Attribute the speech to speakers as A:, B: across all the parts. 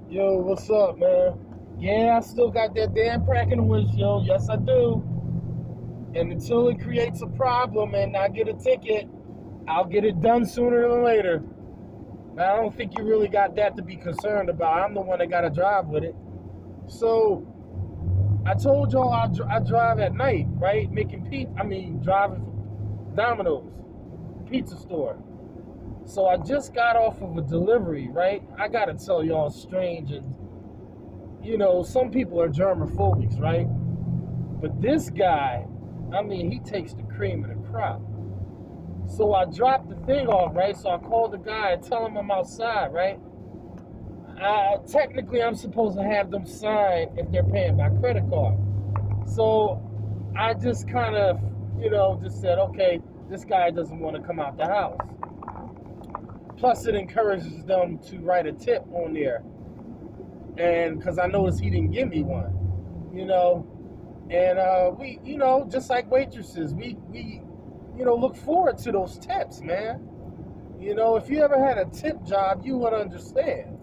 A: Yo, what's up, man? Yeah, I still got that damn crack in the windshield. Yes, I do. And until it creates a problem and I get a ticket, I'll get it done sooner than later. Now, I don't think you really got that to be concerned about. I'm the one that got to drive with it. So, I told y'all I drive at night, right? Driving for Domino's, pizza store. So, I just got off of a delivery, right? I got to tell y'all strange and some people are germophobics, right? But this guy, he takes the cream of the crop. So I dropped the thing off, right? So I called the guy and tell him I'm outside, right? Technically, I'm supposed to have them sign if they're paying by credit card. So I just kind of, just said, okay, this guy doesn't want to come out the house. Plus, it encourages them to write a tip on there. And because I noticed he didn't give me one, And we, just like waitresses, we look forward to those tips, man. If you ever had a tip job, you would understand.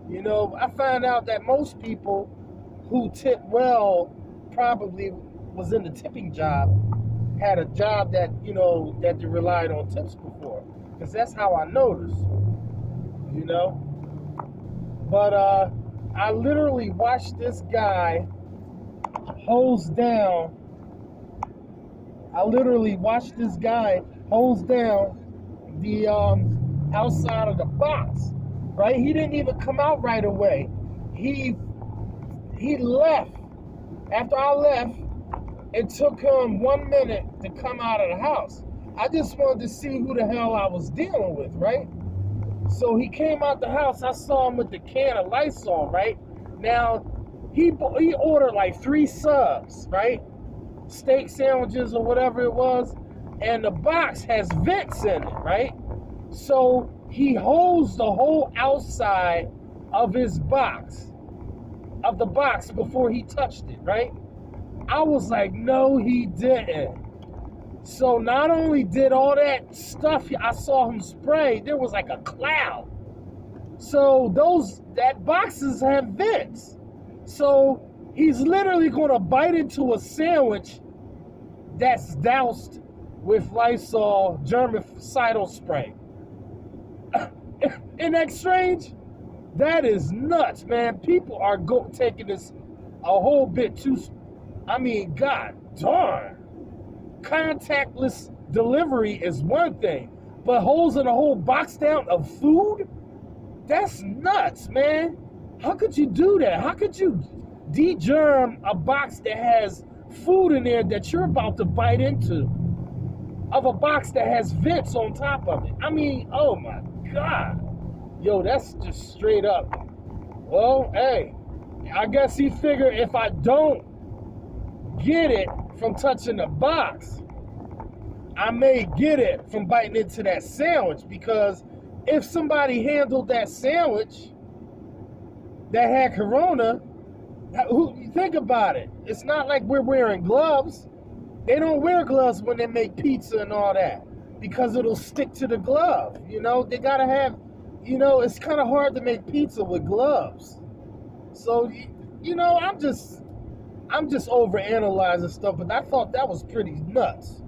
A: I found out that most people who tip well probably was in the tipping job, had a job that, that they relied on tips before. Because that's how I noticed, you know. But I literally watched this guy hose down. I literally watched this guy hose down the outside of the box. Right? He didn't even come out right away. He left. After I left, it took him 1 minute to come out of the house. I just wanted to see who the hell I was dealing with, right? So he came out the house. I saw him with the can of Lysol, right? Now, he ordered like 3 subs, right? Steak sandwiches or whatever it was. And the box has vents in it, right? So he hosed the whole outside of his box, of the box before he touched it, right? I was like, no, he didn't. So not only did all that stuff I saw him spray, there was like a cloud. So that boxes have vents. So he's literally going to bite into a sandwich that's doused with Lysol germicidal spray. Isn't that strange? That is nuts, man. People are taking this a whole bit too. God darn. Contactless delivery is one thing, but hosing a whole box down of food? That's nuts, man. How could you do that? How could you de-germ a box that has food in there that you're about to bite into, of a box that has vents on top of it? Oh my God. Yo, that's just straight up. Well, hey, I guess he figured if I don't get it from touching the box, I may get it from biting into that sandwich, because if somebody handled that sandwich that had corona, think about it. It's not like we're wearing gloves. They don't wear gloves when they make pizza and all that, because it'll stick to the glove. They gotta have, it's kind of hard to make pizza with gloves. So, I'm just overanalyzing stuff, but I thought that was pretty nuts.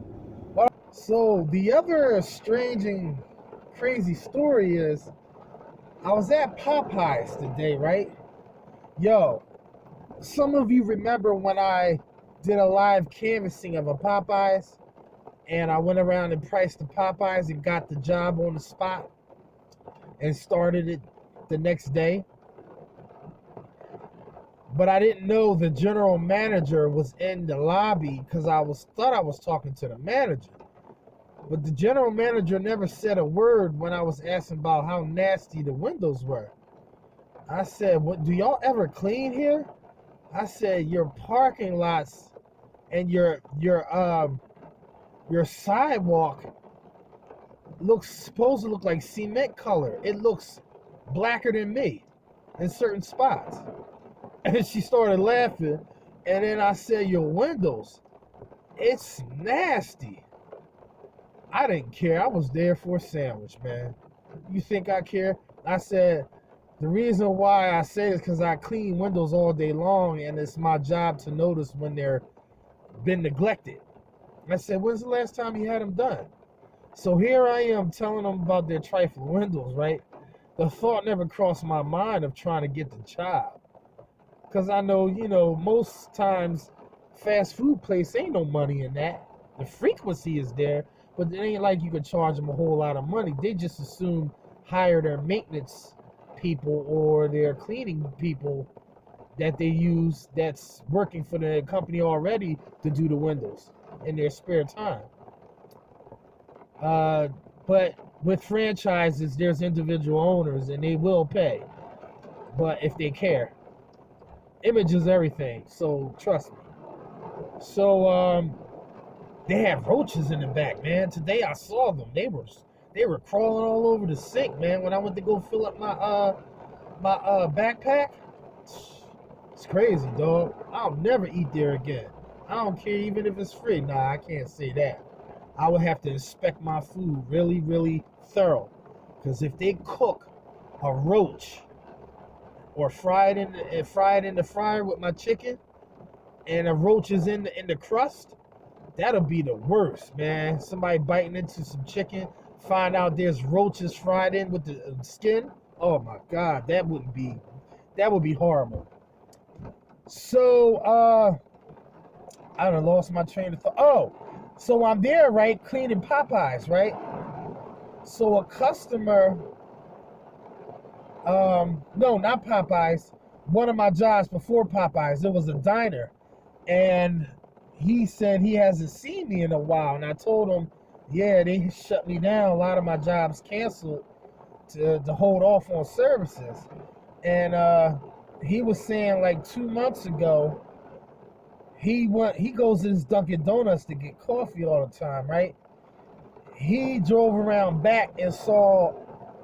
A: So the other strange and crazy story is, I was at Popeyes today, right? Yo, some of you remember when I did a live canvassing of a Popeyes, and I went around and priced the Popeyes and got the job on the spot and started it the next day. But I didn't know the general manager was in the lobby, because thought I was talking to the manager. But the general manager never said a word when I was asking about how nasty the windows were. I said, "What, do y'all ever clean here?" I said, "Your parking lots and your sidewalk supposed to look like cement color. It looks blacker than me in certain spots." And she started laughing. And then I said, "Your windows, it's nasty." I didn't care. I was there for a sandwich, man. You think I care? I said, The reason why I say is because I clean windows all day long, and it's my job to notice when they're been neglected. I said, when's the last time you had them done? So here I am telling them about their trifling windows, right? The thought never crossed my mind of trying to get the job. Because I know, most times fast food place ain't no money in that. The frequency is there, but it ain't like you could charge them a whole lot of money. They just assume hire their maintenance people or their cleaning people that they use that's working for the company already to do the windows in their spare time. But with franchises, there's individual owners and they will pay, but if they care. Image is everything, so trust me. So they have roaches in the back, man. Today I saw them. They were crawling all over the sink, man. When I went to go fill up my backpack, it's crazy, dog. I'll never eat there again. I don't care even if it's free. Nah, I can't say that. I would have to inspect my food really, really thorough, because if they cook a roach or fry it in the fryer with my chicken, and a roach is in the crust, that'll be the worst, man. Somebody biting into some chicken, find out there's roaches fried in with the skin. Oh my God, that would be horrible. So I done lost my train of thought. Oh, so I'm there, right, cleaning Popeyes, right? So a customer, no, not Popeyes. One of my jobs before Popeyes, it was a diner. And he said he hasn't seen me in a while. And I told him, yeah, they shut me down. A lot of my jobs canceled to hold off on services. And he was saying like 2 months ago, he goes to this Dunkin' Donuts to get coffee all the time, right? He drove around back and saw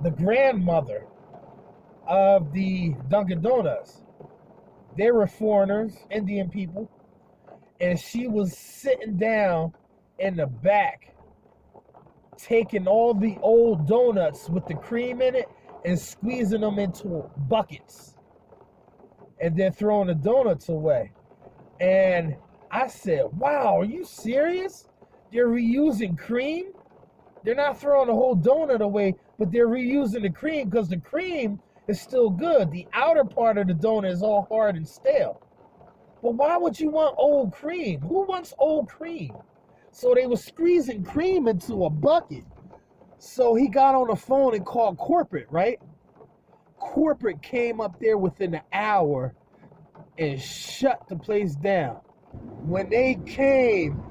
A: the grandmother of the Dunkin' Donuts. They were foreigners, Indian people, and she was sitting down in the back, taking all the old donuts with the cream in it and squeezing them into buckets, and then throwing the donuts away. And I said, wow, are you serious? They're reusing cream? They're not throwing the whole donut away, but they're reusing the cream because the cream is still good. The outer part of the donut is all hard and stale. But why would you want old cream? Who wants old cream? So they were squeezing cream into a bucket. So he got on the phone and called corporate, right? Corporate came up there within an hour and shut the place down. When they came,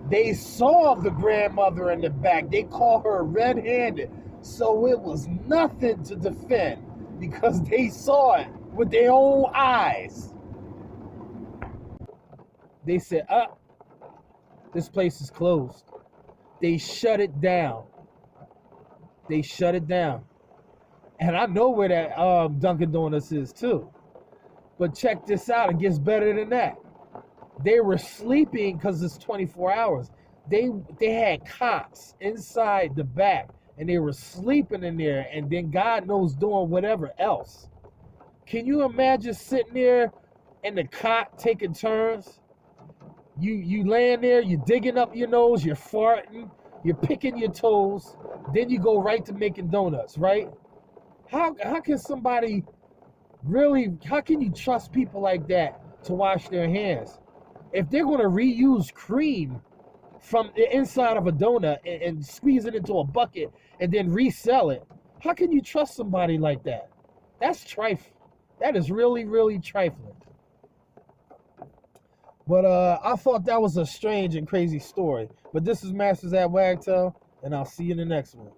A: they saw the grandmother in the back. They called her red-handed. So it was nothing to defend because they saw it with their own eyes. They said, this place is closed. They shut it down. They shut it down. And I know where that Dunkin' Donuts is too. But check this out, it gets better than that. They were sleeping because it's 24 hours. They had cots inside the back, and they were sleeping in there, and then God knows doing whatever else. Can you imagine sitting there in the cot taking turns? You laying there, you're digging up your nose, you're farting, you're picking your toes, then you go right to making donuts, right? How can somebody really, how can you trust people like that to wash their hands? If they're going to reuse cream from the inside of a donut and squeeze it into a bucket and then resell it, how can you trust somebody like that? That's trifling. That is really, really trifling. But I thought that was a strange and crazy story. But this is Masters at Wagtail, and I'll see you in the next one.